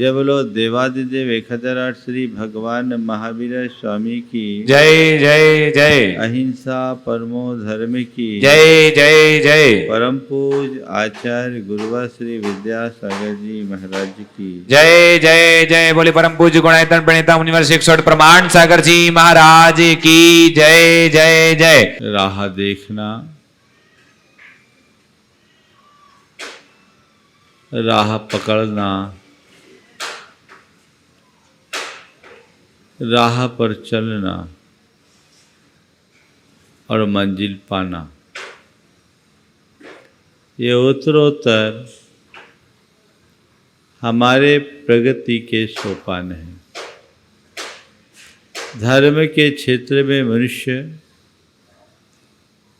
जय बोलो देवादिदेव 1008 श्री भगवान महावीर स्वामी की जय जय जय। अहिंसा परमो धर्म की जय जय जय। परम पूज आचार्य गुरुवर श्री विद्यासागर जी महाराज की जय जय जय। बोले परम पूज्य गुणायतन प्रणेता मुनिवर शिक्षक प्रमाण सागर जी महाराज की जय जय जय। राह देखना, राह पकड़ना, राह पर चलना और मंजिल पाना, ये उत्तरोत्तर हमारे प्रगति के सोपान हैं। धर्म के क्षेत्र में मनुष्य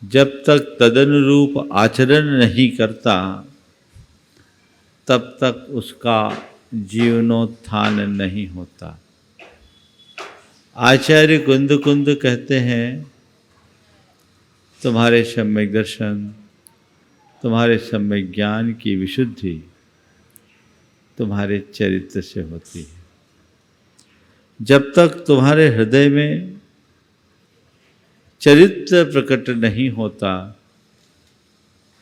जब तक तदनुरूप आचरण नहीं करता तब तक उसका जीवनोत्थान नहीं होता। आचार्य कुंद कुंद कहते हैं, तुम्हारे सम्यक दर्शन, तुम्हारे सम्यक ज्ञान की विशुद्धि तुम्हारे चरित्र से होती है। जब तक तुम्हारे हृदय में चरित्र प्रकट नहीं होता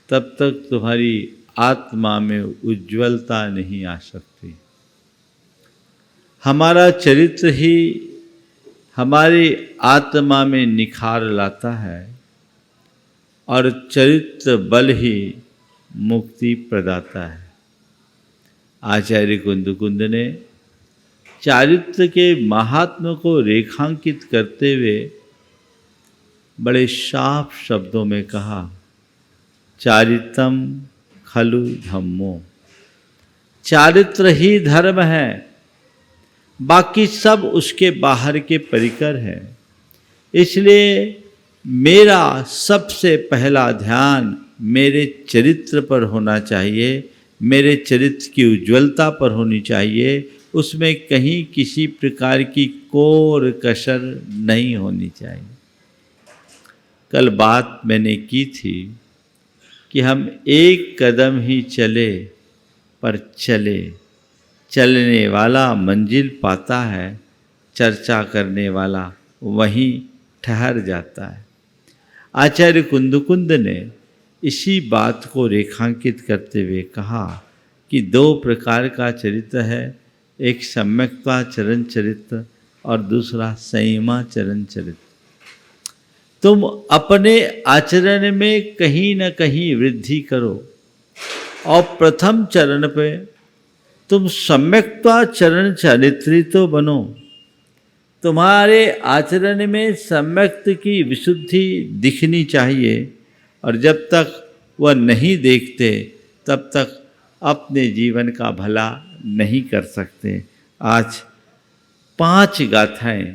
तब तक तुम्हारी आत्मा में उज्ज्वलता नहीं आ सकती। हमारा चरित्र ही हमारी आत्मा में निखार लाता है और चरित्र बल ही मुक्ति प्रदाता है। आचार्य कुंद कुंद ने चारित्र के महात्म्य को रेखांकित करते हुए बड़े साफ शब्दों में कहा, चारित्रम खलु धम्मो, चारित्र ही धर्म है, बाकी सब उसके बाहर के परिकर है। इसलिए मेरा सबसे पहला ध्यान मेरे चरित्र पर होना चाहिए, मेरे चरित्र की उज्ज्वलता पर होनी चाहिए, उसमें कहीं किसी प्रकार की कोर कसर नहीं होनी चाहिए। कल बात मैंने की थी कि हम एक कदम ही चले पर चले, चलने वाला मंजिल पाता है, चर्चा करने वाला वहीं ठहर जाता है। आचार्य कुंद कुंद ने इसी बात को रेखांकित करते हुए कहा कि दो प्रकार का चरित्र है, एक सम्यक्ता चरण चरित्र और दूसरा संयमाचरण चरित्र। तुम अपने आचरण में कहीं न कहीं वृद्धि करो और प्रथम चरण पे तुम सम्यक्ता चरण चरित्री तो बनो। तुम्हारे आचरण में सम्यक्त की विशुद्धि दिखनी चाहिए और जब तक वह नहीं देखते तब तक अपने जीवन का भला नहीं कर सकते। आज 5 गाथाएं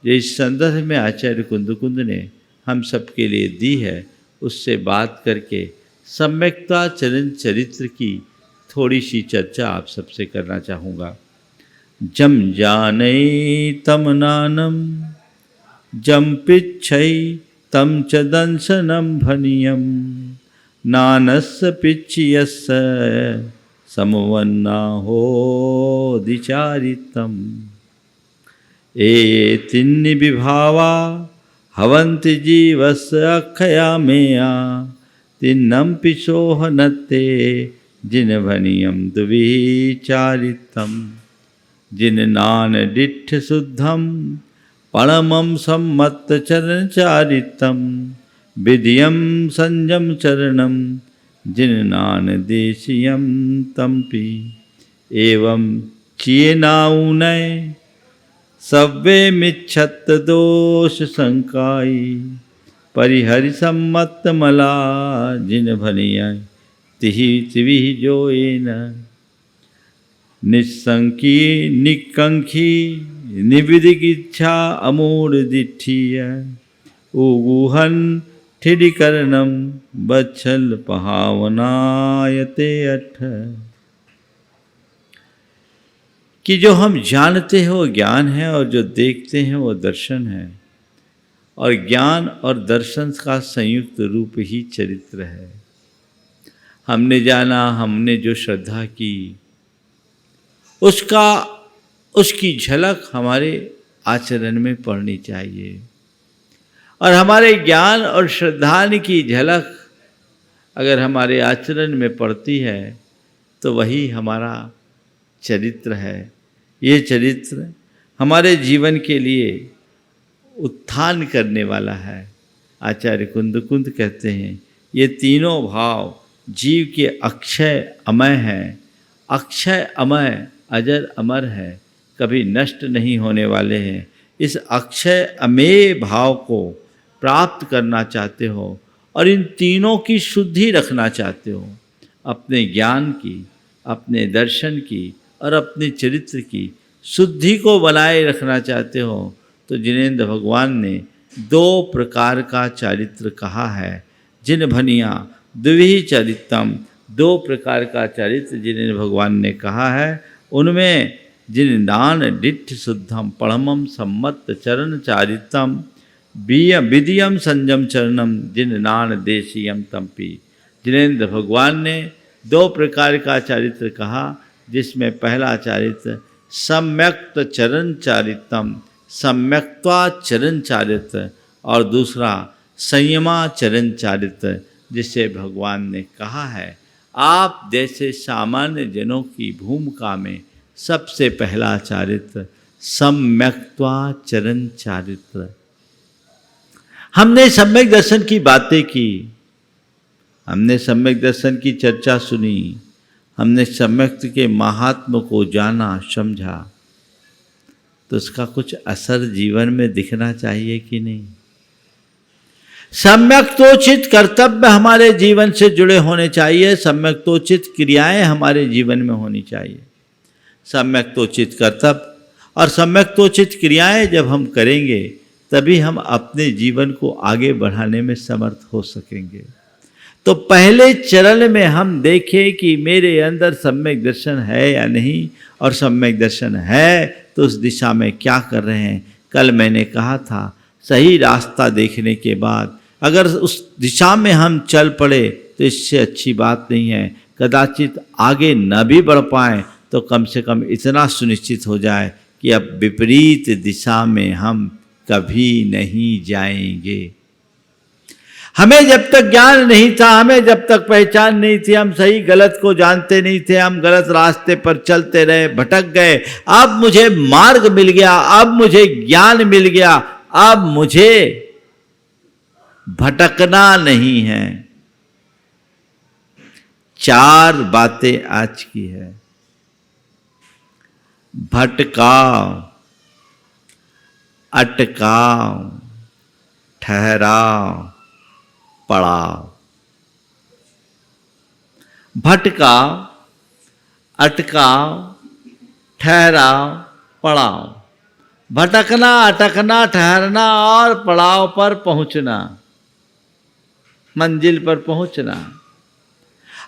जो इस संदर्भ में आचार्य कुंद कुंद ने हम सबके लिए दी है, उससे बात करके सम्यक्ता चरण चरित्र की थोड़ी सी चर्चा आप सबसे करना चाहूँगा। जम जानै तम नानम, जम पिच्छै तम च दंशनम भनियम, नानस्य पिच्छयस्य समवन्ना हो दिचारितम। ए तिन्नि विभावा हवन्ति जीवस्य अक्षया मेया, तिन्नं पिशोह नत्ते जिन भनियम दुविचारितम। जिन नान डिठ शुद्धम परमं सम्मत चरण चारितम, विधियम संयम चरणम जिन नान देशियम तम्पि। एवं चीनाउनय सव्वे मिच्छत दोष संकाई, परिहरि सम्मत मला जिन भनिय तिहि तिवि जोएन। निस्संकी निकंखी निविदिगिच्छा अमूढ़ दिठिय, उगुहन ठिडिकरणम बच्छल पहावनायते अठ। कि जो हम जानते हैं वो ज्ञान है और जो देखते हैं वो दर्शन है, और ज्ञान और दर्शन का संयुक्त रूप ही चरित्र है। हमने जाना, हमने जो श्रद्धा की, उसकी झलक हमारे आचरण में पड़नी चाहिए। और हमारे ज्ञान और श्रद्धा की झलक अगर हमारे आचरण में पड़ती है तो वही हमारा चरित्र है। ये चरित्र हमारे जीवन के लिए उत्थान करने वाला है। आचार्य कुंद कहते हैं ये तीनों भाव जीव के अक्षय अमय हैं। अक्षय अमय अजर अमर है, कभी नष्ट नहीं होने वाले हैं। इस अक्षय अमेय भाव को प्राप्त करना चाहते हो और इन तीनों की शुद्धि रखना चाहते हो, अपने ज्ञान की, अपने दर्शन की और अपने चरित्र की शुद्धि को बनाए रखना चाहते हो, तो जिनेंद्र भगवान ने 2 प्रकार का चरित्र कहा है। जिन भनिया द्विहि चरितम, 2 प्रकार का चरित्र जिनेंद्र भगवान ने कहा है। उनमें जिन दान डिठ शुद्धम परमम सम्मत चरण चारितम विदियम संयम चरणम जिन नान देशियम तम्पी। जिनेंद्र भगवान ने 2 प्रकार का चरित्र कहा, जिसमें पहला चरित्र सम्यक्त चरण चारितम, सम्यक्त्वा चरण चारित्र, और दूसरा संयमा चरण चारित्र, जिसे भगवान ने कहा है आप जैसे सामान्य जनों की भूमिका में सबसे पहला चारित्र सम्यक्त्वा चरण चारित्र। हमने सम्यक दर्शन की बातें की, हमने सम्यक दर्शन की चर्चा सुनी, हमने सम्यक के महात्म को जाना समझा, तो उसका कुछ असर जीवन में दिखना चाहिए कि नहीं। सम्यक्तोचित कर्तव्य हमारे जीवन से जुड़े होने चाहिए, सम्यक्तोचित क्रियाएं हमारे जीवन में होनी चाहिए। सम्यक्तोचित कर्तव्य और सम्यक्तोचित क्रियाएं जब हम करेंगे तभी हम अपने जीवन को आगे बढ़ाने में समर्थ हो सकेंगे। तो पहले चरण में हम देखें कि मेरे अंदर सम्यक दर्शन है या नहीं, और सम्यक दर्शन है तो उस दिशा में क्या कर रहे हैं। कल मैंने कहा था सही रास्ता देखने के बाद अगर उस दिशा में हम चल पड़े तो इससे अच्छी बात नहीं है। कदाचित आगे न भी बढ़ पाएँ तो कम से कम इतना सुनिश्चित हो जाए कि अब विपरीत दिशा में हम कभी नहीं जाएंगे। हमें जब तक ज्ञान नहीं था, हमें जब तक पहचान नहीं थी, हम सही गलत को जानते नहीं थे, हम गलत रास्ते पर चलते रहे, भटक गए। अब मुझे मार्ग मिल गया, अब मुझे ज्ञान मिल गया, अब मुझे भटकना नहीं है। 4 बातें आज की है। भटकाओ, अटकाओ, ठहराओ, पड़ाओ। भटकाओ, अटकाओ, ठहराओ, पड़ाओ। भटकना, अटकना, ठहरना और पड़ाव पर पहुंचना, मंजिल पर पहुंचना।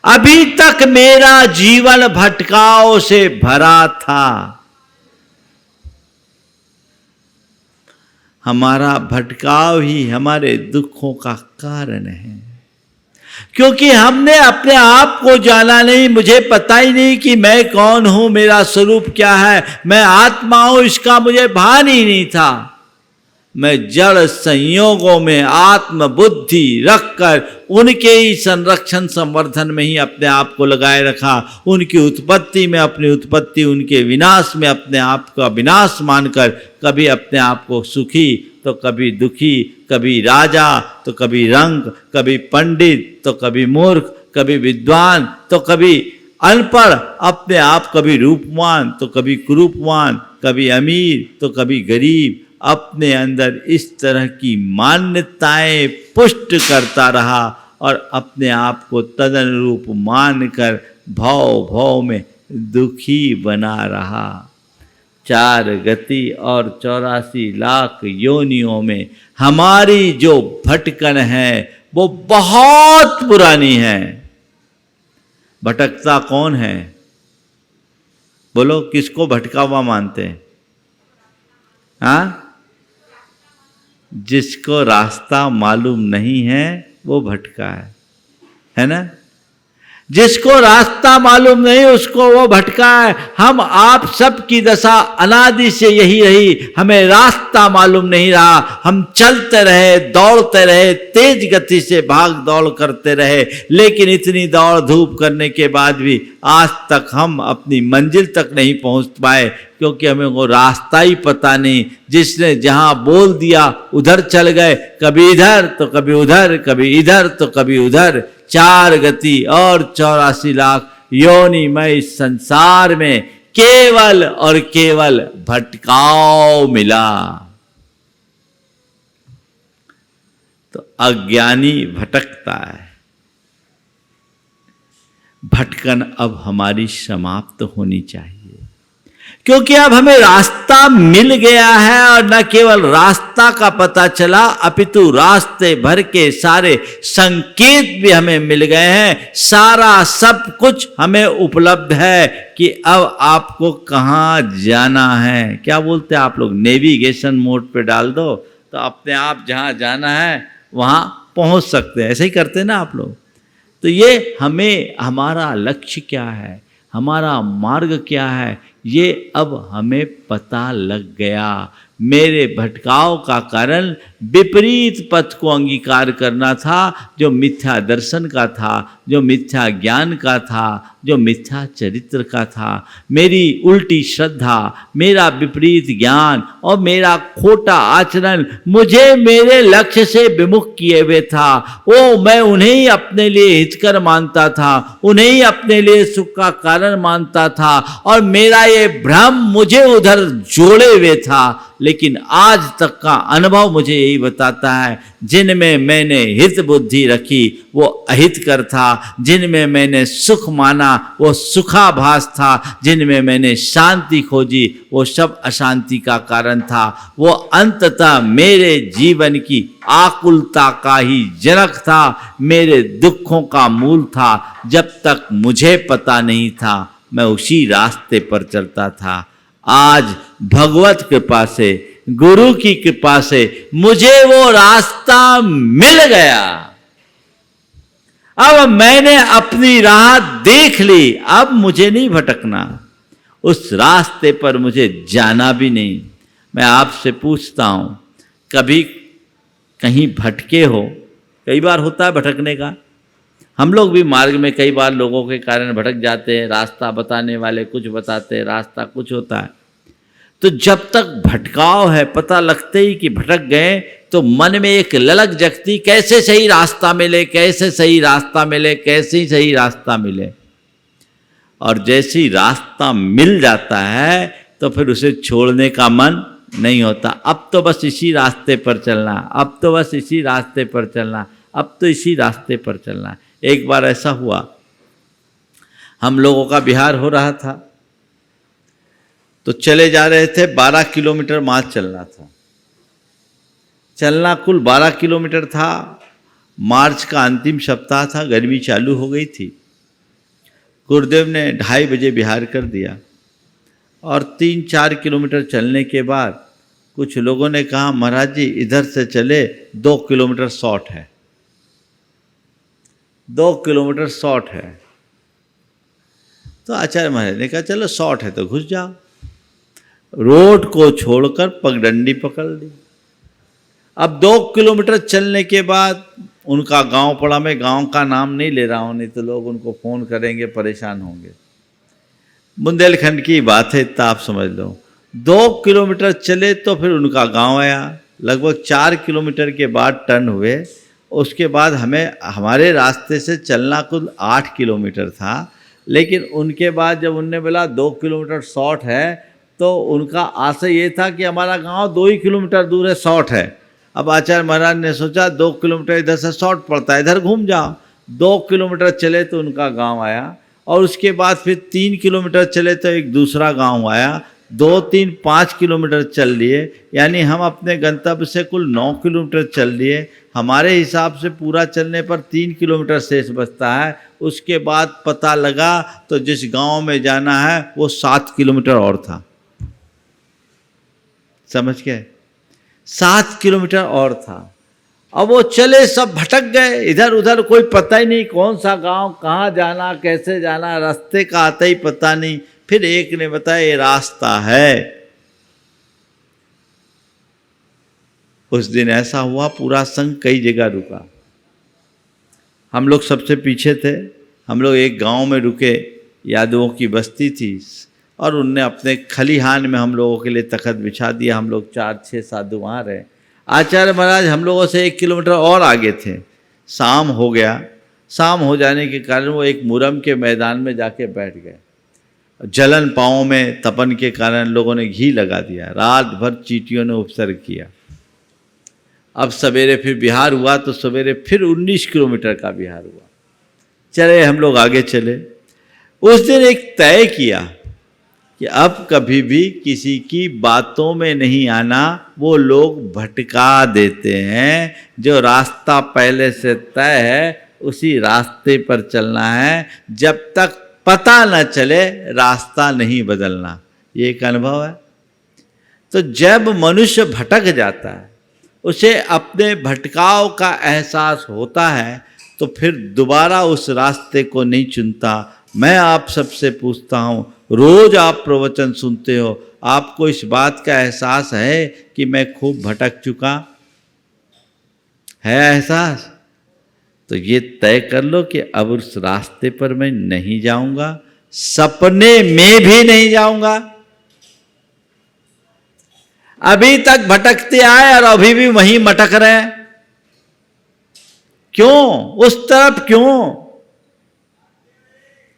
अभी तक मेरा जीवन भटकाव से भरा था। हमारा भटकाव ही हमारे दुखों का कारण है, क्योंकि हमने अपने आप को जाना नहीं। मुझे पता ही नहीं कि मैं कौन हूं, मेरा स्वरूप क्या है, मैं आत्मा हूं, इसका मुझे भान ही नहीं था। मैं जड़ संयोगों में आत्म बुद्धि रखकर उनके ही संरक्षण संवर्धन में ही अपने आप को लगाए रखा। उनकी उत्पत्ति में अपनी उत्पत्ति, उनके विनाश में अपने आप का विनाश मानकर कभी अपने आप को सुखी तो कभी दुखी, कभी राजा तो कभी रंक, कभी पंडित तो कभी मूर्ख, कभी विद्वान तो कभी अनपढ़, अपने आप कभी रूपवान तो कभी कुरूपवान, कभी अमीर तो कभी गरीब, अपने अंदर इस तरह की मान्यताएं पुष्ट करता रहा और अपने आप को तदनुरूप मानकर भव भव में दुखी बना रहा। 4 गति और 84 लाख योनियों में हमारी जो भटकन है वो बहुत पुरानी है। भटकता कौन है? बोलो, किसको भटका हुआ मानते हैं? हाँ, जिसको रास्ता मालूम नहीं है वो भटका है ना। जिसको रास्ता मालूम नहीं उसको वो भटका है। हम आप सब की दशा अनादि से यही रही, हमें रास्ता मालूम नहीं रहा, हम चलते रहे, दौड़ते रहे, तेज गति से भाग दौड़ करते रहे, लेकिन इतनी दौड़ धूप करने के बाद भी आज तक हम अपनी मंजिल तक नहीं पहुंच पाए, क्योंकि हमें वो रास्ता ही पता नहीं। जिसने जहां बोल दिया उधर चल गए, कभी इधर तो कभी उधर, कभी इधर तो कभी उधर, 4 गति और 84 लाख योनिमय इस संसार में केवल और केवल भटकाव मिला। तो अज्ञानी भटकता है। भटकन अब हमारी समाप्त होनी चाहिए, क्योंकि अब हमें रास्ता मिल गया है, और न केवल रास्ता का पता चला अपितु रास्ते भर के सारे संकेत भी हमें मिल गए हैं। सारा सब कुछ हमें उपलब्ध है कि अब आपको कहाँ जाना है। क्या बोलते हैं आप लोग, नेविगेशन मोड पे डाल दो तो अपने आप जहाँ जाना है वहाँ पहुँच सकते हैं। ऐसे ही करते हैं ना आप लोग। तो ये हमें, हमारा लक्ष्य क्या है, हमारा मार्ग क्या है, ये अब हमें पता लग गया। मेरे भटकाव का कारण विपरीत पथ को अंगीकार करना था, जो मिथ्या दर्शन का था, जो मिथ्या ज्ञान का था, जो मिथ्या चरित्र का था। मेरी उल्टी श्रद्धा, मेरा विपरीत ज्ञान और मेरा खोटा आचरण मुझे मेरे लक्ष्य से विमुख किए हुए था। मैं उन्हें ही अपने लिए हितकर मानता था, उन्हें ही अपने लिए सुख का कारण मानता था, और मेरा ये भ्रम मुझे उधर जोड़े हुए था। लेकिन आज तक का अनुभव मुझे यही बताता है, जिनमें मैंने हित बुद्धि रखी वो अहितकर था, जिनमें मैंने सुख माना वो सुखाभास था, जिनमें मैंने शांति खोजी वो सब अशांति का कारण था। वो अंततः मेरे जीवन की आकुलता का ही जनक था, मेरे दुखों का मूल था। जब तक मुझे पता नहीं था मैं उसी रास्ते पर चलता था। आज भगवत कृपा से, गुरु की कृपा से मुझे वो रास्ता मिल गया। अब मैंने अपनी राह देख ली, अब मुझे नहीं भटकना, उस रास्ते पर मुझे जाना भी नहीं। मैं आपसे पूछता हूं, कभी कहीं भटके हो? कई बार होता है भटकने का। हम लोग भी मार्ग में कई बार लोगों के कारण भटक जाते हैं। रास्ता बताने वाले कुछ बताते हैं, रास्ता कुछ होता है। तो जब तक भटकाव है, पता लगते ही कि भटक गए, तो मन में एक ललक जगती, कैसे सही रास्ता मिले, कैसे सही रास्ता मिले, कैसे ही सही रास्ता मिले। और जैसे ही रास्ता मिल जाता है तो फिर उसे छोड़ने का मन नहीं होता। अब तो बस इसी रास्ते पर चलना, अब तो बस इसी रास्ते पर चलना, अब तो इसी रास्ते पर चलना। एक बार ऐसा हुआ, हम लोगों का बिहार हो रहा था, तो चले जा रहे थे। 12 किलोमीटर मार्च चलना था। चलना कुल 12 किलोमीटर था। मार्च का अंतिम सप्ताह था, गर्मी चालू हो गई थी। गुरुदेव ने 2:30 बजे बिहार कर दिया, और 3-4 किलोमीटर चलने के बाद कुछ लोगों ने कहा, महाराज जी इधर से चले, 2 किलोमीटर शॉर्ट है, 2 किलोमीटर शॉर्ट है। तो आचार्य महाराज ने कहा चलो शॉर्ट है तो घुस जाओ। रोड को छोड़कर पगडंडी पकड़ ली। अब 2 किलोमीटर चलने के बाद उनका गांव पड़ा। मैं गांव का नाम नहीं ले रहा हूं, नहीं तो लोग उनको फोन करेंगे, परेशान होंगे। बुंदेलखंड की बात है, इतना आप समझ लो। 2 किलोमीटर चले तो फिर उनका गांव आया। लगभग 4 किलोमीटर के बाद टर्न हुए। उसके बाद हमें, हमारे रास्ते से चलना कुल 8 किलोमीटर था, लेकिन उनके बाद जब उनने बोला 2 किलोमीटर शॉर्ट है, तो उनका आशय ये था कि हमारा गांव 2 ही किलोमीटर दूर है, शॉर्ट है। अब आचार्य महाराज ने सोचा 2 किलोमीटर इधर से शॉर्ट पड़ता है, इधर घूम जाओ। 2 किलोमीटर चले तो उनका गांव आया, और उसके बाद फिर 3 किलोमीटर चले तो एक दूसरा गांव आया। 2, 3, 5 किलोमीटर चल लिए, यानी हम अपने गंतव्य से कुल 9 किलोमीटर चल लिए। हमारे हिसाब से पूरा चलने पर 3 किलोमीटर शेष बचता है। उसके बाद पता लगा तो जिस गांव में जाना है वो 7 किलोमीटर और था। समझ गए? 7 किलोमीटर और था। अब वो चले, सब भटक गए इधर उधर, कोई पता ही नहीं कौन सा गांव, कहाँ जाना, कैसे जाना, रास्ते का आता ही पता नहीं। फिर एक ने बताया ये रास्ता है। उस दिन ऐसा हुआ पूरा संघ कई जगह रुका, हम लोग सबसे पीछे थे। हम लोग एक गांव में रुके, यादवों की बस्ती थी, और उनने अपने खलिहान में हम लोगों के लिए तख्त बिछा दिया। हम लोग 4-6 साधु वहाँ रहे। आचार्य महाराज हम लोगों से 1 किलोमीटर और आगे थे। शाम हो गया, शाम हो जाने के कारण वो एक मुरम के मैदान में जाके बैठ गए। जलन पाँव में तपन के कारण लोगों ने घी लगा दिया, रात भर चींटियों ने उपसर्ग किया। अब सवेरे फिर बिहार हुआ, तो सवेरे फिर 19 किलोमीटर का बिहार हुआ। चले हम लोग आगे चले। उस दिन एक तय किया कि अब कभी भी किसी की बातों में नहीं आना, वो लोग भटका देते हैं। जो रास्ता पहले से तय है उसी रास्ते पर चलना है, जब तक पता न चले रास्ता नहीं बदलना। ये एक अनुभव है। तो जब मनुष्य भटक जाता है, उसे अपने भटकाव का एहसास होता है, तो फिर दोबारा उस रास्ते को नहीं चुनता। मैं आप सबसे पूछता हूँ, रोज आप प्रवचन सुनते हो, आपको इस बात का एहसास है कि मैं खूब भटक चुका है एहसास? तो ये तय कर लो कि अब उस रास्ते पर मैं नहीं जाऊंगा, सपने में भी नहीं जाऊंगा। अभी तक भटकते आए और अभी भी वहीं मटक रहे हैं। क्यों? उस तरफ क्यों?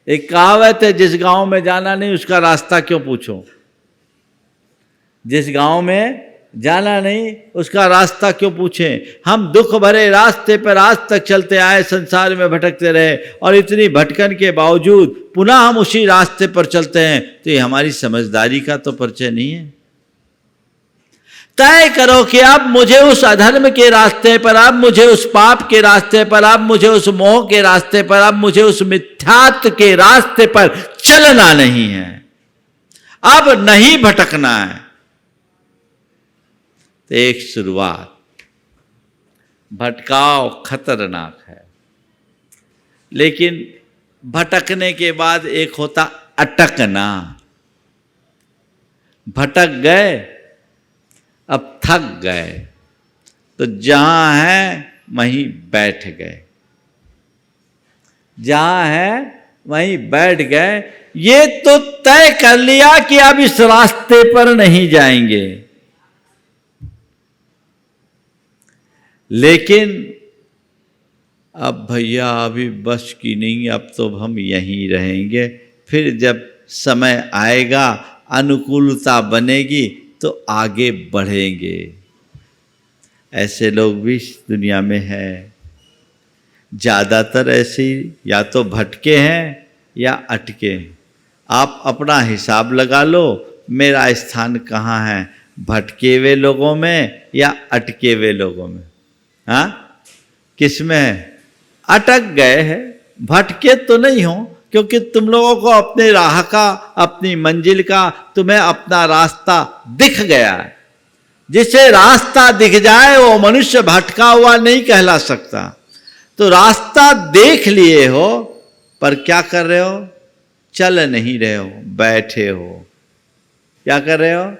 एक कहावत है, जिस गांव में जाना नहीं उसका रास्ता क्यों पूछो। जिस गांव में जाना नहीं उसका रास्ता क्यों पूछें। हम दुख भरे रास्ते पर आज तक चलते आए, संसार में भटकते रहे, और इतनी भटकन के बावजूद पुनः हम उसी रास्ते पर चलते हैं, तो ये हमारी समझदारी का तो परिचय नहीं है। तय करो कि अब मुझे उस अधर्म के रास्ते पर, अब मुझे उस पाप के रास्ते पर, अब मुझे उस मोह के रास्ते पर, अब मुझे उस मिथ्यात्व के रास्ते पर चलना नहीं है, अब नहीं भटकना है। तो एक शुरुआत। भटकाव खतरनाक है, लेकिन भटकने के बाद एक होता अटकना। भटक गए, अब थक गए, तो जहां है वहीं बैठ गए, जहां है वहीं बैठ गए। ये तो तय कर लिया कि अब इस रास्ते पर नहीं जाएंगे, लेकिन अब भैया अभी बस की नहीं, अब तो हम यहीं रहेंगे। फिर जब समय आएगा, अनुकूलता बनेगी, तो आगे बढ़ेंगे। ऐसे लोग भी इस दुनिया में हैं। ज़्यादातर ऐसे या तो भटके हैं या अटके हैं। आप अपना हिसाब लगा लो, मेरा स्थान कहाँ है, भटके हुए लोगों में या अटके हुए लोगों में? हाँ, किस में है? अटक गए हैं। भटके तो नहीं हो, क्योंकि तुम लोगों को अपने राह का, अपनी मंजिल का, तुम्हें अपना रास्ता दिख गया है। जिसे रास्ता दिख जाए वो मनुष्य भटका हुआ नहीं कहला सकता। तो रास्ता देख लिए हो, पर क्या कर रहे हो? चल नहीं रहे हो, बैठे हो। क्या कर रहे हो?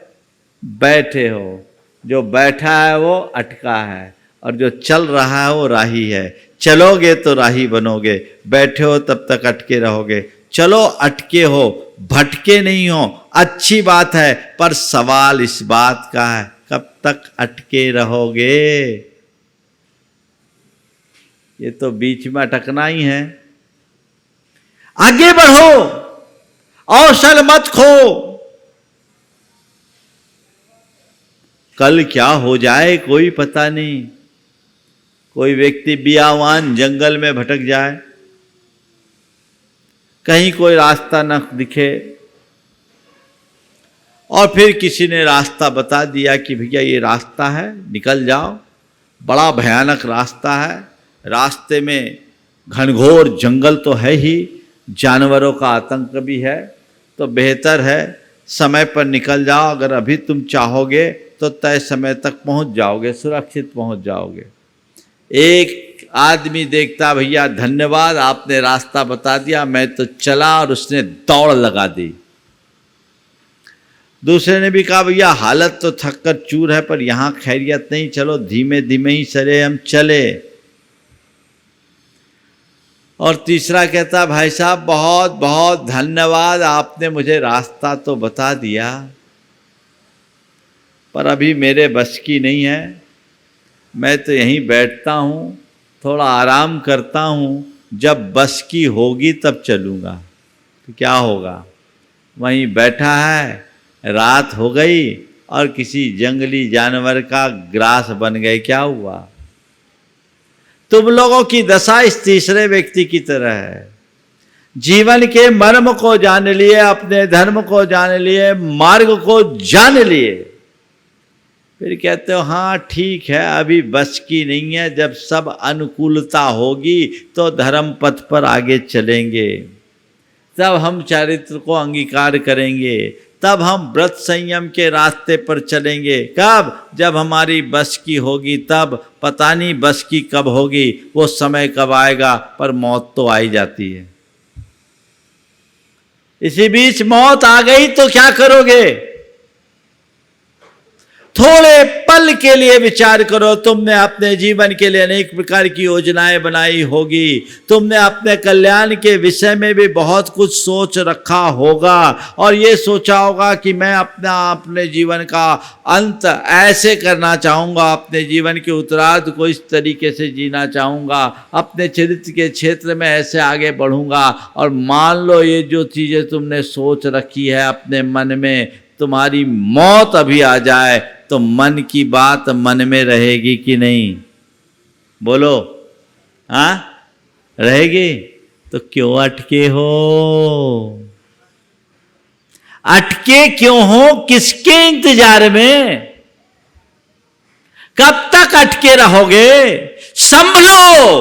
बैठे हो। जो बैठा है वो अटका है, और जो चल रहा है वो राही है। चलोगे तो राही बनोगे, बैठे हो तब तक अटके रहोगे। चलो, अटके हो, भटके नहीं हो, अच्छी बात है, पर सवाल इस बात का है, कब तक अटके रहोगे? ये तो बीच में अटकना ही है। आगे बढ़ो, अवसर मत खो। कल क्या हो जाए कोई पता नहीं। कोई व्यक्ति बियावान जंगल में भटक जाए, कहीं कोई रास्ता न दिखे, और फिर किसी ने रास्ता बता दिया कि भैया ये रास्ता है, निकल जाओ। बड़ा भयानक रास्ता है, रास्ते में घनघोर जंगल तो है ही, जानवरों का आतंक भी है, तो बेहतर है समय पर निकल जाओ। अगर अभी तुम चाहोगे तो तय समय तक पहुंच जाओगे, सुरक्षित पहुंच जाओगे। एक आदमी देखता, भैया धन्यवाद आपने रास्ता बता दिया, मैं तो चला, और उसने दौड़ लगा दी। दूसरे ने भी कहा भैया हालत तो थक कर चूर है, पर यहाँ खैरियत नहीं, चलो धीमे धीमे ही चले, हम चले। और तीसरा कहता भाई साहब बहुत बहुत धन्यवाद, आपने मुझे रास्ता तो बता दिया, पर अभी मेरे बस की नहीं है, मैं तो यहीं बैठता हूँ, थोड़ा आराम करता हूँ, जब बस की होगी तब चलूँगा। तो क्या होगा, वहीं बैठा है, रात हो गई और किसी जंगली जानवर का ग्रास बन गए, क्या हुआ। तुम लोगों की दशा इस तीसरे व्यक्ति की तरह है। जीवन के मर्म को जान लिए, अपने धर्म को जान लिए, मार्ग को जान लिए, फिर कहते हो हाँ ठीक है अभी बस की नहीं है, जब सब अनुकूलता होगी तो धर्म पथ पर आगे चलेंगे, तब हम चरित्र को अंगीकार करेंगे, तब हम व्रत संयम के रास्ते पर चलेंगे। कब, जब हमारी बस की होगी तब। पता नहीं बस की कब होगी, वो समय कब आएगा, पर मौत तो आ ही जाती है। इसी बीच मौत आ गई तो क्या करोगे। थोड़े पल के लिए विचार करो, तुमने अपने जीवन के लिए अनेक प्रकार की योजनाएं बनाई होगी, तुमने अपने कल्याण के विषय में भी बहुत कुछ सोच रखा होगा, और ये सोचा होगा कि मैं अपने जीवन का अंत ऐसे करना चाहूँगा, अपने जीवन के उत्तरार्ध को इस तरीके से जीना चाहूँगा, अपने चरित्र के क्षेत्र में ऐसे आगे बढ़ूँगा। और मान लो ये जो चीज़ें तुमने सोच रखी है अपने मन में, तुम्हारी मौत अभी आ जाए तो मन की बात मन में रहेगी कि नहीं, बोलो। हाँ रहेगी, तो क्यों अटके हो, अटके क्यों हो, किसके इंतजार में, कब तक अटके रहोगे। संभलो,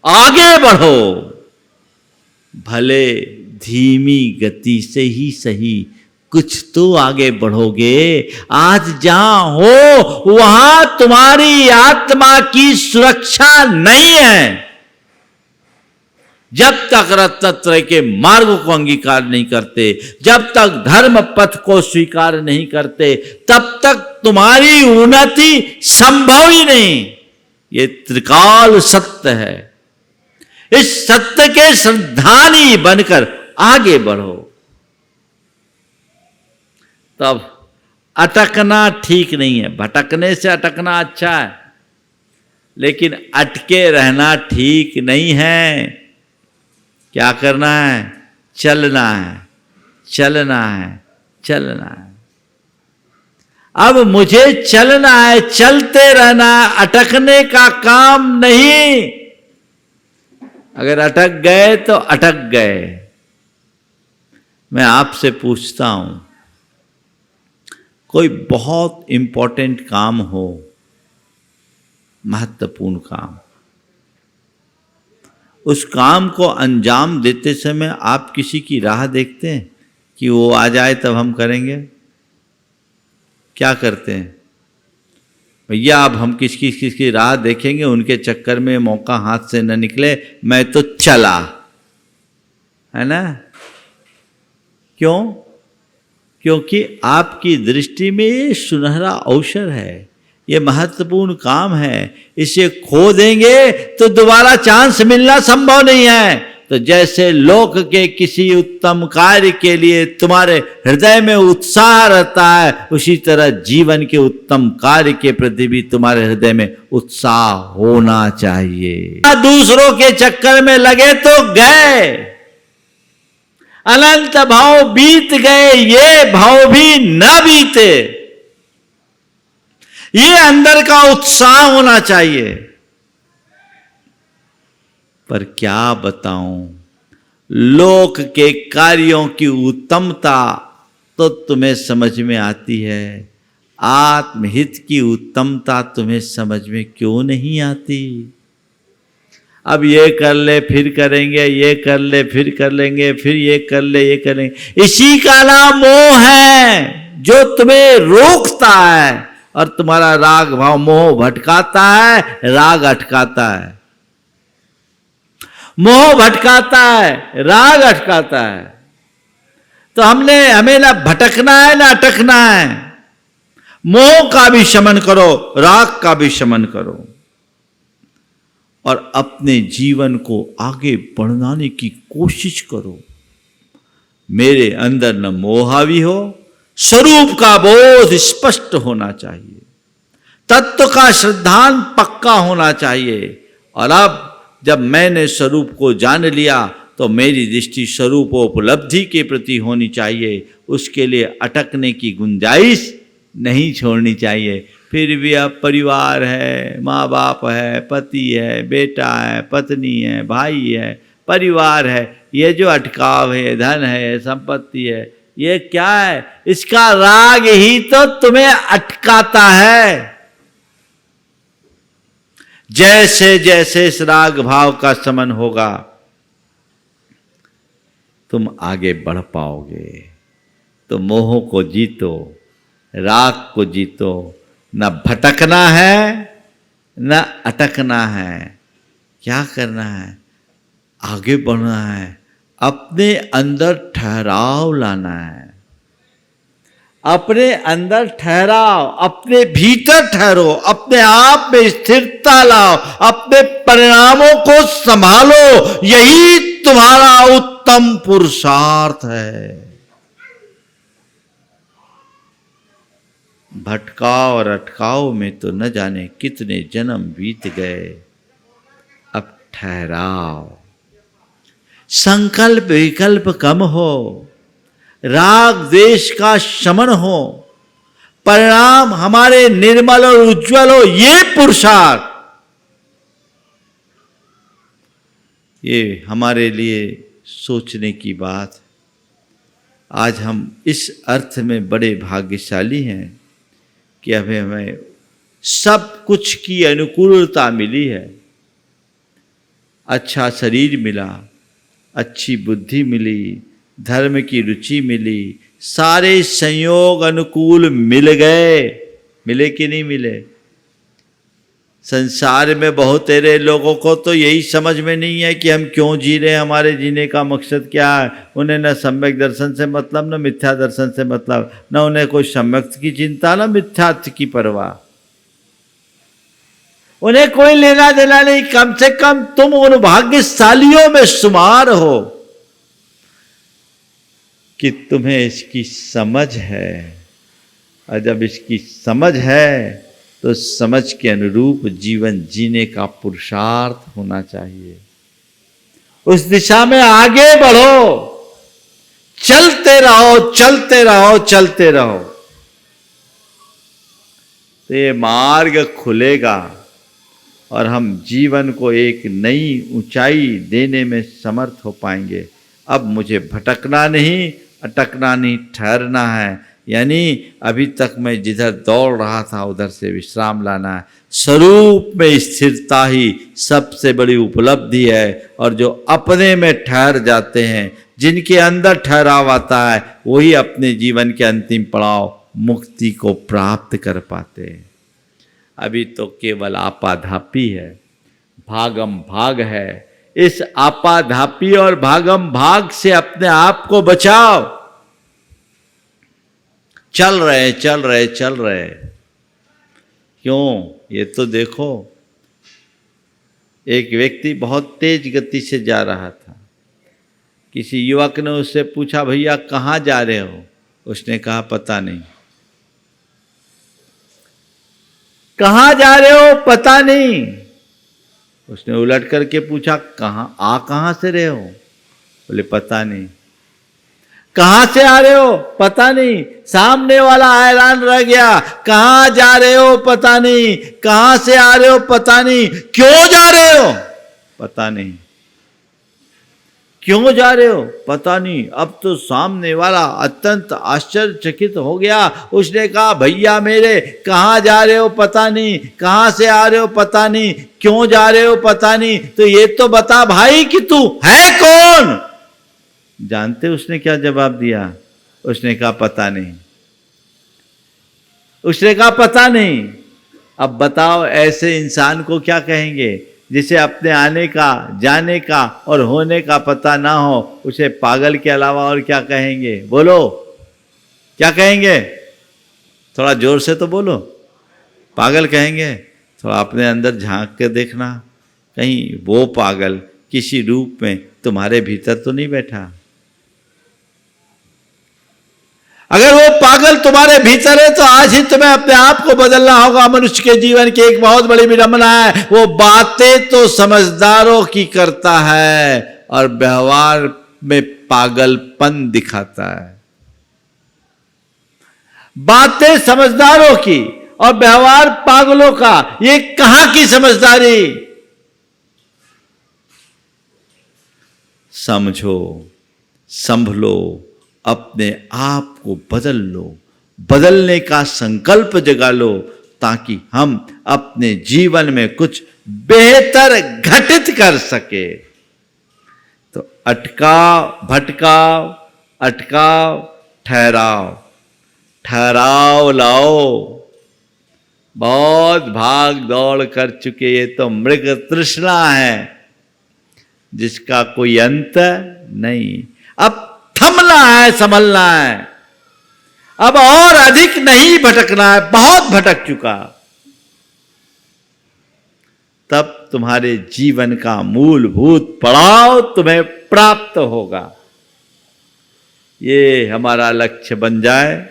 आगे बढ़ो, भले धीमी गति से ही सही, कुछ तो आगे बढ़ोगे। आज जहां हो वहां तुम्हारी आत्मा की सुरक्षा नहीं है। जब तक रत्नत्रय के मार्ग को अंगीकार नहीं करते, जब तक धर्म पथ को स्वीकार नहीं करते, तब तक तुम्हारी उन्नति संभव ही नहीं। ये त्रिकाल सत्य है। इस सत्य के श्रद्धानी बनकर आगे बढ़ो। तब अटकना ठीक नहीं है, भटकने से अटकना अच्छा है, लेकिन अटके रहना ठीक नहीं है। क्या करना है, चलना है, चलना है, चलना है। अब मुझे चलना है, चलते रहना है, अटकने का काम नहीं। अगर अटक गए तो अटक गए। मैं आपसे पूछता हूं, कोई बहुत इंपॉर्टेंट काम हो, महत्वपूर्ण काम, उस काम को अंजाम देते समय आप किसी की राह देखते हैं कि वो आ जाए तब हम करेंगे। क्या करते हैं भैया, अब हम किसकी राह देखेंगे, उनके चक्कर में मौका हाथ से न निकले, मैं तो चला, है ना। क्यों? क्योंकि आपकी दृष्टि में ये सुनहरा अवसर है, ये महत्वपूर्ण काम है, इसे खो देंगे तो दोबारा चांस मिलना संभव नहीं है। तो जैसे लोक के किसी उत्तम कार्य के लिए तुम्हारे हृदय में उत्साह रहता है, उसी तरह जीवन के उत्तम कार्य के प्रति भी तुम्हारे हृदय में उत्साह होना चाहिए। दूसरों के चक्कर में लगे तो गए, अनंत भाव बीत गए, ये भाव भी न बीते, ये अंदर का उत्साह होना चाहिए। पर क्या बताऊं, लोक के कार्यों की उत्तमता तो तुम्हें समझ में आती है, आत्महित की उत्तमता तुम्हें समझ में क्यों नहीं आती। अब ये कर ले फिर करेंगे, ये कर ले फिर कर लेंगे, फिर ये कर ले ये करेंगे। इसी का नाम मोह है जो तुम्हें रोकता है और तुम्हारा राग भाव मोह भटकाता है, राग अटकाता है। मोह भटकाता है, राग अटकाता है। तो हमें ना भटकना है ना अटकना है। मोह का भी शमन करो, राग का भी शमन करो और अपने जीवन को आगे बढ़ाने की कोशिश करो। मेरे अंदर न मोह हावी हो, स्वरूप का बोध स्पष्ट होना चाहिए, तत्व का श्रद्धांत पक्का होना चाहिए। और अब जब मैंने स्वरूप को जान लिया तो मेरी दृष्टि स्वरूप उपलब्धि के प्रति होनी चाहिए। उसके लिए अटकने की गुंजाइश नहीं छोड़नी चाहिए। फिर भी अब परिवार है, माँ बाप है, पति है, बेटा है, पत्नी है, भाई है, परिवार है, ये जो अटकाव है, धन है, संपत्ति है, ये क्या है? इसका राग ही तो तुम्हें अटकाता है। जैसे जैसे इस राग भाव का शमन होगा तुम आगे बढ़ पाओगे। तो मोह को जीतो, राग को जीतो। न भटकना है न अटकना है। क्या करना है? आगे बढ़ना है, अपने अंदर ठहराव लाना है। अपने अंदर ठहराव, अपने भीतर ठहरो, अपने आप में स्थिरता लाओ, अपने परिणामों को संभालो। यही तुम्हारा उत्तम पुरुषार्थ है। भटकाव और अटकाव में तो न जाने कितने जन्म बीत गए। अब ठहराव, संकल्प विकल्प कम हो, राग द्वेष का शमन हो, परिणाम हमारे निर्मल और उज्जवल हो। ये पुरुषार्थ, ये हमारे लिए सोचने की बात। आज हम इस अर्थ में बड़े भाग्यशाली हैं कि हमें सब कुछ की अनुकूलता मिली है। अच्छा शरीर मिला, अच्छी बुद्धि मिली, धर्म की रुचि मिली, सारे संयोग अनुकूल मिल गए। मिले कि नहीं मिले? संसार में बहुत तेरे लोगों को तो यही समझ में नहीं है कि हम क्यों जी रहे हैं, हमारे जीने का मकसद क्या है। उन्हें न सम्यक दर्शन से मतलब, न मिथ्या दर्शन से मतलब, न उन्हें कोई सम्यक की चिंता, न मिथ्यात्व की परवाह। उन्हें कोई लेना देना नहीं। कम से कम तुम उन भाग्यशालियों में शुमार हो कि तुम्हें इसकी समझ है। और जब इसकी समझ है तो समझ के अनुरूप जीवन जीने का पुरुषार्थ होना चाहिए। उस दिशा में आगे बढ़ो, चलते रहो, चलते रहो, चलते रहो। तो ये मार्ग खुलेगा और हम जीवन को एक नई ऊंचाई देने में समर्थ हो पाएंगे। अब मुझे भटकना नहीं, अटकना नहीं, ठहरना है। यानी अभी तक मैं जिधर दौड़ रहा था उधर से विश्राम लाना है। स्वरूप में स्थिरता ही सबसे बड़ी उपलब्धि है। और जो अपने में ठहर जाते हैं, जिनके अंदर ठहराव आता है, वही अपने जीवन के अंतिम पड़ाव मुक्ति को प्राप्त कर पाते हैं। अभी तो केवल आपाधापी है, भागम भाग है। इस आपाधापी और भागम भाग से अपने आप को बचाओ। चल रहे चल रहे चल रहे, क्यों? ये तो देखो, एक व्यक्ति बहुत तेज गति से जा रहा था। किसी युवक ने उससे पूछा, भैया कहाँ जा रहे हो? उसने कहा, पता नहीं। कहाँ जा रहे हो? पता नहीं। उसने उलट करके पूछा, कहाँ से रहे हो? बोले, पता नहीं। कहाँ से आ रहे हो? पता नहीं। सामने वाला हैरान रह गया, कहाँ जा रहे हो? पता नहीं। कहाँ से आ रहे हो? पता नहीं। क्यों जा रहे हो? पता नहीं। क्यों जा रहे हो? पता नहीं। अब तो सामने वाला अत्यंत आश्चर्यचकित हो गया। उसने कहा, भैया मेरे, कहाँ जा रहे हो? पता नहीं। कहाँ से आ रहे हो? पता नहीं। क्यों जा रहे हो? पता नहीं। तो ये तो बता भाई कि तू है कौन? जानते उसने क्या जवाब दिया? उसने कहा, पता नहीं। उसने कहा पता नहीं। अब बताओ ऐसे इंसान को क्या कहेंगे जिसे अपने आने का, जाने का और होने का पता ना हो? उसे पागल के अलावा और क्या कहेंगे? बोलो, क्या कहेंगे? थोड़ा जोर से तो बोलो। पागल कहेंगे। थोड़ा अपने अंदर झांक के देखना, कहीं वो पागल किसी रूप में तुम्हारे भीतर तो नहीं बैठा? अगर वो पागल तुम्हारे भीतर है तो आज ही तुम्हें अपने आप को बदलना होगा। मनुष्य के जीवन की एक बहुत बड़ी विडंबना है, वो बातें तो समझदारों की करता है और व्यवहार में पागलपन दिखाता है। बातें समझदारों की और व्यवहार पागलों का, ये कहां की समझदारी? समझो, संभलो, अपने आप को बदल लो, बदलने का संकल्प जगा लो, ताकि हम अपने जीवन में कुछ बेहतर घटित कर सके। तो अटकाव, भटकाव, अटकाव, ठहराव, ठहराव लाओ। बहुत भाग दौड़ कर चुके, ये तो मृग तृष्णा है जिसका कोई अंत नहीं। अब थमना है, संभलना है, अब और अधिक नहीं भटकना है। बहुत भटक चुका, तब तुम्हारे जीवन का मूलभूत पड़ाव तुम्हें प्राप्त होगा। ये हमारा लक्ष्य बन जाए,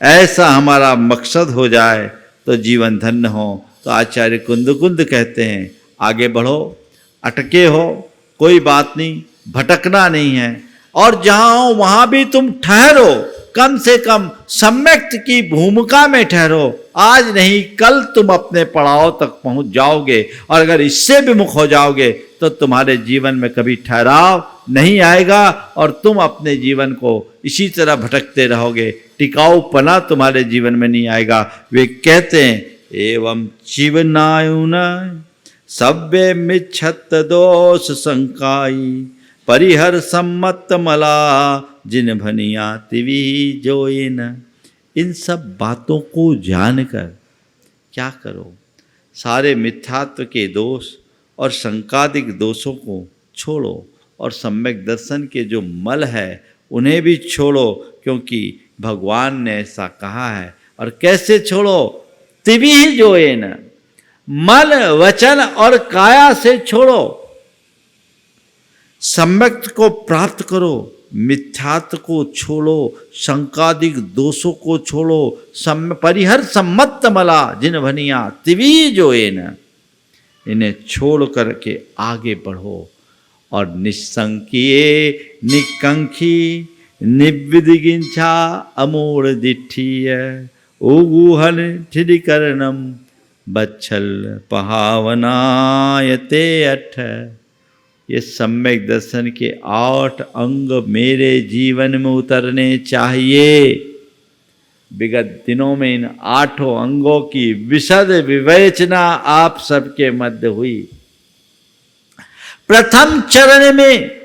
ऐसा हमारा मकसद हो जाए तो जीवन धन्य हो। तो आचार्य कुंद कहते हैं, आगे बढ़ो, अटके हो कोई बात नहीं, भटकना नहीं है, और जहां हो वहां भी तुम ठहरो, कम से कम सम्यक की भूमिका में ठहरो। आज नहीं कल तुम अपने पड़ाव तक पहुंच जाओगे, और अगर इससे विमुख हो जाओगे तो तुम्हारे जीवन में कभी ठहराव नहीं आएगा और तुम अपने जीवन को इसी तरह भटकते रहोगे। टिकाऊपना तुम्हारे जीवन में नहीं आएगा। वे कहते हैं, एवं जीवनायुन सव्य मिच्छत दोष संकाई, परिहर सम्मत मला जिन भनिया तिवी जोइन। इन सब बातों को जानकर क्या करो? सारे मिथ्यात्व के दोष और शंकादिक दोषों को छोड़ो, और सम्यक दर्शन के जो मल है उन्हें भी छोड़ो, क्योंकि भगवान ने ऐसा कहा है। और कैसे छोड़ो? तिवी जोइन, मन, वचन और काया से छोड़ो। सम्यक को प्राप्त करो, मिथ्यात्व को छोड़ो, शंकादिक दोषों को छोड़ो, परिहर सम्मत मला जिन भनिया तिवी जोएन। इन्हें छोड़ करके आगे बढ़ो, और निसंकिये निकंखी निविदिगिंछा अमूढ़ दिठीय उगुहन ठिदिकरणम बच्छल पहावनायते अठ। ये सम्यक दर्शन के 8 अंग मेरे जीवन में उतरने चाहिए। विगत दिनों में इन 8 अंगों की विशद विवेचना आप सबके मध्य हुई। प्रथम चरण में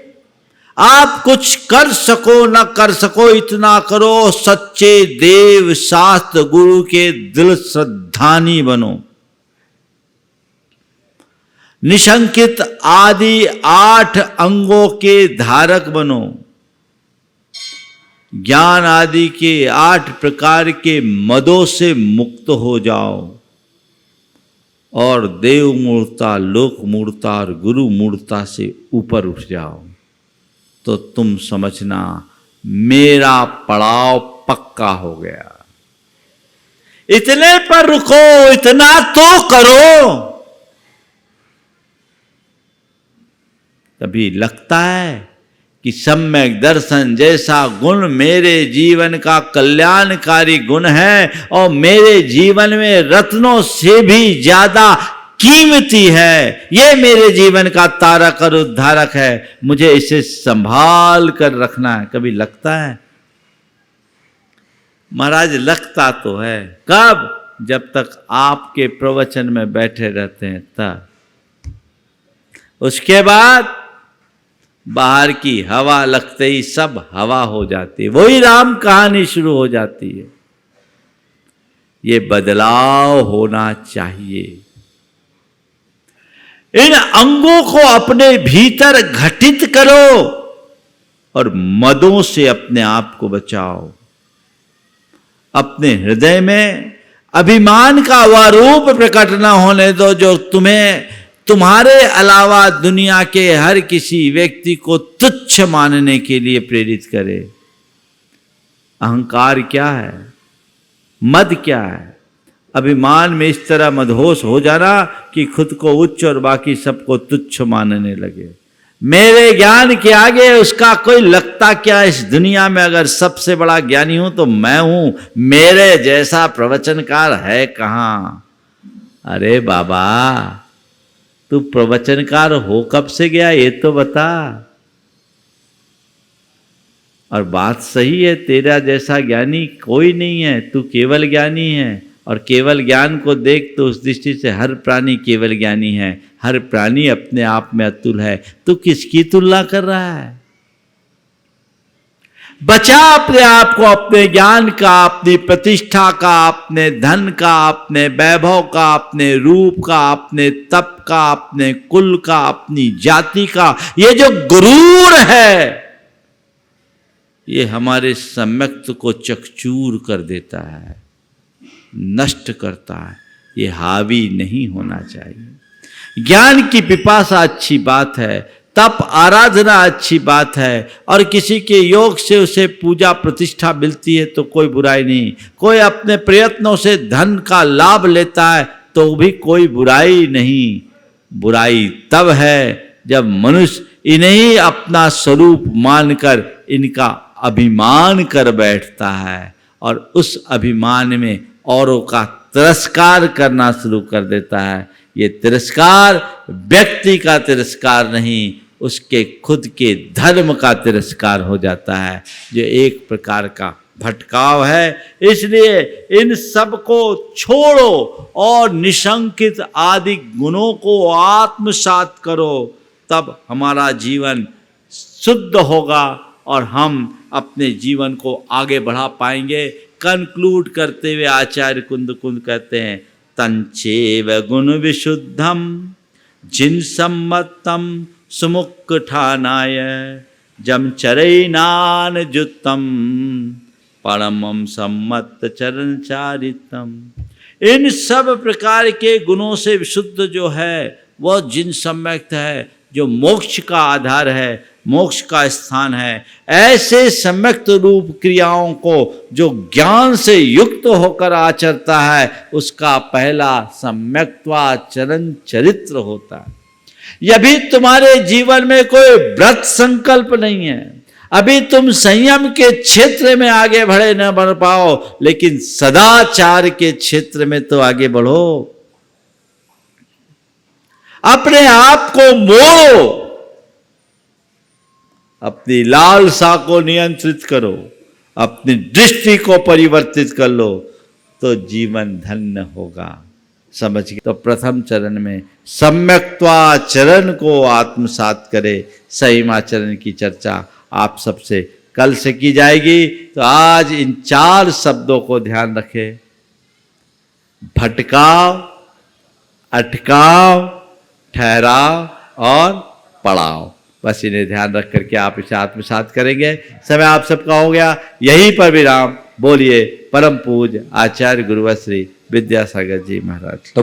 आप कुछ कर सको न कर सको, इतना करो, सच्चे देव शास्त्र गुरु के दिल श्रद्धानी बनो। निशंकित आदि 8 अंगों के धारक बनो। ज्ञान आदि के 8 प्रकार के मदों से मुक्त हो जाओ, और देव मूर्ता, लोक मूर्ता और गुरु मूर्ता से ऊपर उठ जाओ। तो तुम समझना मेरा पड़ाव पक्का हो गया। इतने पर रुको, इतना तो करो। कभी लगता है कि सम्यक दर्शन जैसा गुण मेरे जीवन का कल्याणकारी गुण है, और मेरे जीवन में रत्नों से भी ज्यादा कीमती है, ये मेरे जीवन का तारक और उद्धारक है, मुझे इसे संभाल कर रखना है। कभी लगता है? महाराज लगता तो है। कब? जब तक आपके प्रवचन में बैठे रहते हैं तब। उसके बाद बाहर की हवा लगते ही सब हवा हो जाती है, वही राम कहानी शुरू हो जाती है। ये बदलाव होना चाहिए। इन अंगों को अपने भीतर घटित करो और मदों से अपने आप को बचाओ। अपने हृदय में अभिमान का वह रूप प्रकट न होने दो जो तुम्हें तुम्हारे अलावा दुनिया के हर किसी व्यक्ति को तुच्छ मानने के लिए प्रेरित करे। अहंकार क्या है? मद क्या है? अभिमान में इस तरह मदहोश हो जाना कि खुद को उच्च और बाकी सबको तुच्छ मानने लगे। मेरे ज्ञान के आगे उसका कोई लगता क्या? इस दुनिया में अगर सबसे बड़ा ज्ञानी हूं तो मैं हूं, मेरे जैसा प्रवचनकार है कहां? अरे बाबा, तू प्रवचनकार हो कब से गया ये तो बता। और बात सही है, तेरा जैसा ज्ञानी कोई नहीं है, तू केवल ज्ञानी है। और केवल ज्ञान को देख तो उस दृष्टि से हर प्राणी केवल ज्ञानी है, हर प्राणी अपने आप में अतुल है। तू किसकी तुलना कर रहा है? बचा अपने आप को, अपने ज्ञान का, अपनी प्रतिष्ठा का, अपने धन का, अपने वैभव का, अपने रूप का, अपने तप का, अपने कुल का, अपनी जाति का। ये जो गुरूर है ये हमारे सम्यक्त को चकचूर कर देता है, नष्ट करता है। ये हावी नहीं होना चाहिए। ज्ञान की पिपासा अच्छी बात है, तप आराधना अच्छी बात है, और किसी के योग से उसे पूजा प्रतिष्ठा मिलती है तो कोई बुराई नहीं। कोई अपने प्रयत्नों से धन का लाभ लेता है तो भी कोई बुराई नहीं। बुराई तब है जब मनुष्य इन्हें अपना स्वरूप मानकर इनका अभिमान कर बैठता है और उस अभिमान में औरों का तिरस्कार करना शुरू कर देता है। ये तिरस्कार व्यक्ति का तिरस्कार नहीं, उसके खुद के धर्म का तिरस्कार हो जाता है, जो एक प्रकार का भटकाव है। इसलिए इन सब को छोड़ो और निशंकित आदि गुणों को आत्मसात करो, तब हमारा जीवन शुद्ध होगा और हम अपने जीवन को आगे बढ़ा पाएंगे। कंक्लूड करते हुए आचार्य कुंद कहते हैं, तंचेव गुण विशुद्धम जिन सम्मतम सुमुक्ठानाय जम चरैनान जुतम परमम सम्मत चरण चारितम। इन सब प्रकार के गुणों से विशुद्ध जो है वह जिन सम्यक्त है, जो मोक्ष का आधार है, मोक्ष का स्थान है। ऐसे सम्यक्त रूप क्रियाओं को जो ज्ञान से युक्त होकर आचरता है उसका पहला सम्यक्त्वाचरण चरित्र होता है। यह भी तुम्हारे जीवन में कोई व्रत संकल्प नहीं है, अभी तुम संयम के क्षेत्र में आगे बढ़े न बढ़ पाओ, लेकिन सदाचार के क्षेत्र में तो आगे बढ़ो। अपने आप को मोड़ो, अपनी लालसा को नियंत्रित करो, अपनी दृष्टि को परिवर्तित कर लो, तो जीवन धन्य होगा। समझ गए? तो प्रथम चरण में सम्यक्त्वाचरण को आत्मसात करे। संयमाचरण की चर्चा आप सबसे कल से की जाएगी। तो आज इन 4 शब्दों को ध्यान रखें: भटकाव, अटकाव, ठहराव और पड़ाव। बस इन्हें ध्यान रख करके आप इसे आत्मसात करेंगे। समय आप सबका हो गया, यहीं पर विराम। बोलिए परम पूज्य आचार्य गुरुवर श्री विद्यासागर जी महाराज।